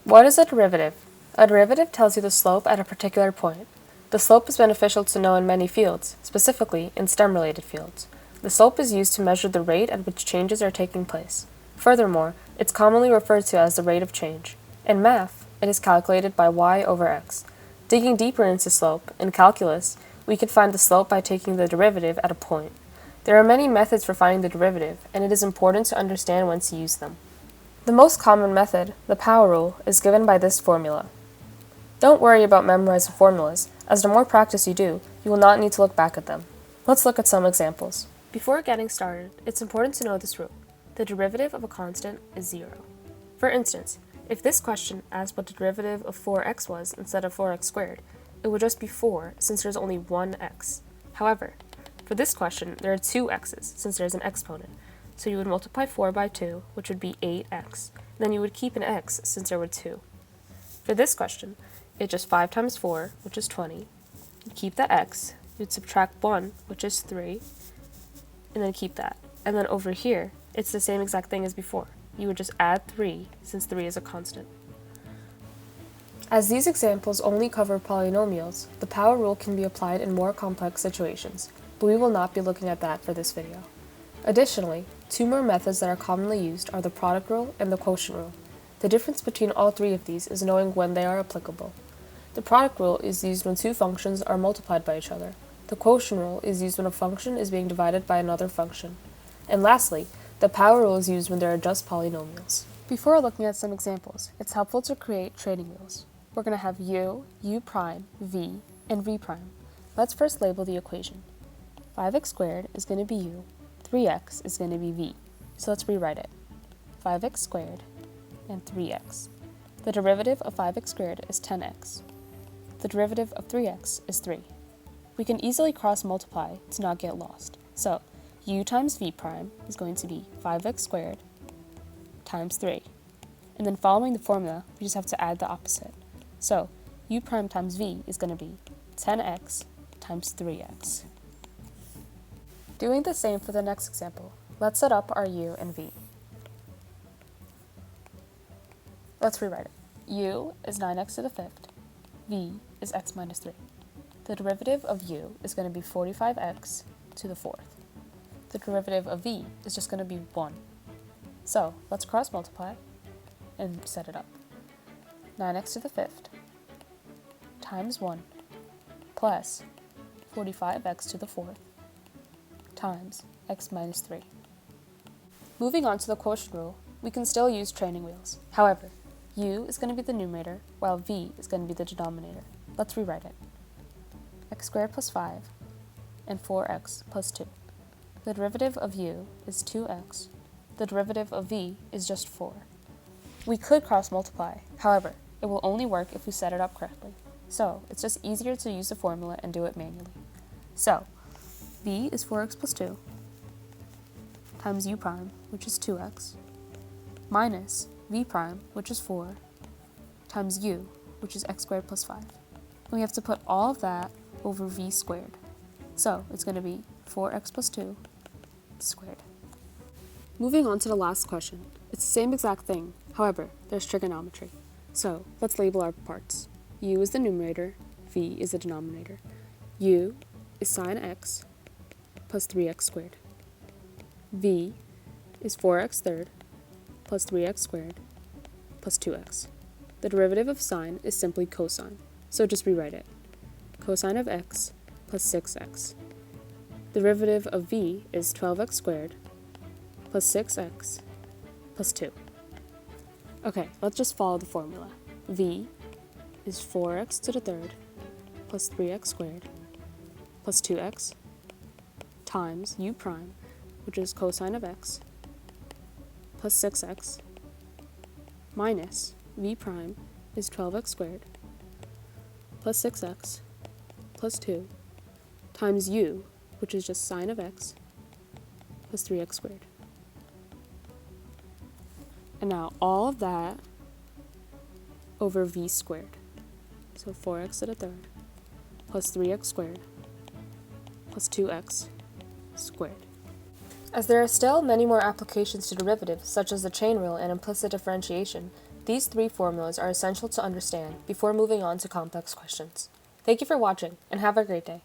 What is a derivative? A derivative tells you the slope at a particular point. The slope is beneficial to know in many fields, specifically in STEM-related fields. The slope is used to measure the rate at which changes are taking place. Furthermore, it's commonly referred to as the rate of change. In math, it is calculated by y over x. Digging deeper into slope, in calculus, we can find the slope by taking the derivative at a point. There are many methods for finding the derivative, and it is important to understand when to use them. The most common method, the power rule, is given by this formula. Don't worry about memorizing formulas, as the more practice you do, you will not need to look back at them. Let's look at some examples. Before getting started, it's important to know this rule. The derivative of a constant is 0. For instance, if this question asked what the derivative of 4x was instead of 4x squared, it would just be 4 since there's only one x. However, for this question, there are two x's since there's an exponent. So you would multiply 4 by 2, which would be 8x. Then you would keep an x since there were 2. For this question, it's just 5 times 4, which is 20. You'd keep that x, you'd subtract 1, which is 3, and then keep that. And then over here, it's the same exact thing as before. You would just add 3, since 3 is a constant. As these examples only cover polynomials, the power rule can be applied in more complex situations, but we will not be looking at that for this video. Additionally, two more methods that are commonly used are the product rule and the quotient rule. The difference between all three of these is knowing when they are applicable. The product rule is used when two functions are multiplied by each other. The quotient rule is used when a function is being divided by another function. And lastly, the power rule is used when there are just polynomials. Before looking at some examples, it's helpful to create training wheels. We're going to have u, u prime, v, and v prime. Let's first label the equation. 5x squared is going to be u, 3x is going to be v. So let's rewrite it. 5x squared and 3x. The derivative of 5x squared is 10x. The derivative of 3x is 3. We can easily cross multiply to not get lost. So u times v prime is going to be 5x squared times 3. And then following the formula, we just have to add the opposite. So u prime times v is going to be 10x times 3x. Doing the same for the next example, let's set up our u and v. Let's rewrite it. U is 9x to the fifth. V is x minus 3. The derivative of u is going to be 45x to the fourth. The derivative of v is just going to be 1. So let's cross multiply and set it up. 9x to the fifth times 1 plus 45x to the fourth times x minus 3. Moving on to the quotient rule, we can still use training wheels. However, u is going to be the numerator, while v is going to be the denominator. Let's rewrite it. X squared plus 5 and 4x plus 2. The derivative of u is 2x. The derivative of v is just 4. We could cross multiply, however, it will only work if we set it up correctly. So it's just easier to use the formula and do it manually. So v is 4x plus 2 times u prime, which is 2x, minus v prime, which is 4, times u, which is x squared plus 5. And we have to put all of that over v squared. So it's going to be 4x plus 2 squared. Moving on to the last question. It's the same exact thing, however, there's trigonometry. So let's label our parts. U is the numerator, v is the denominator. U is sine x plus 3x squared. V is 4x third plus 3x squared plus 2x. The derivative of sine is simply cosine, so just rewrite it. Cosine of x plus 6x. The derivative of v is 12x squared plus 6x plus 2. Okay, let's just follow the formula. V is 4x to the third plus 3x squared plus 2x times u prime, which is cosine of x, plus 6x, minus v prime is 12x squared, plus 6x, plus 2, times u, which is just sine of x, plus 3x squared. And now all of that over v squared. So 4x to the third, plus 3x squared, plus 2x squared. As there are still many more applications to derivatives, such as the chain rule and implicit differentiation, These three formulas are essential to understand before moving on to complex questions. Thank you for watching, and have a great day.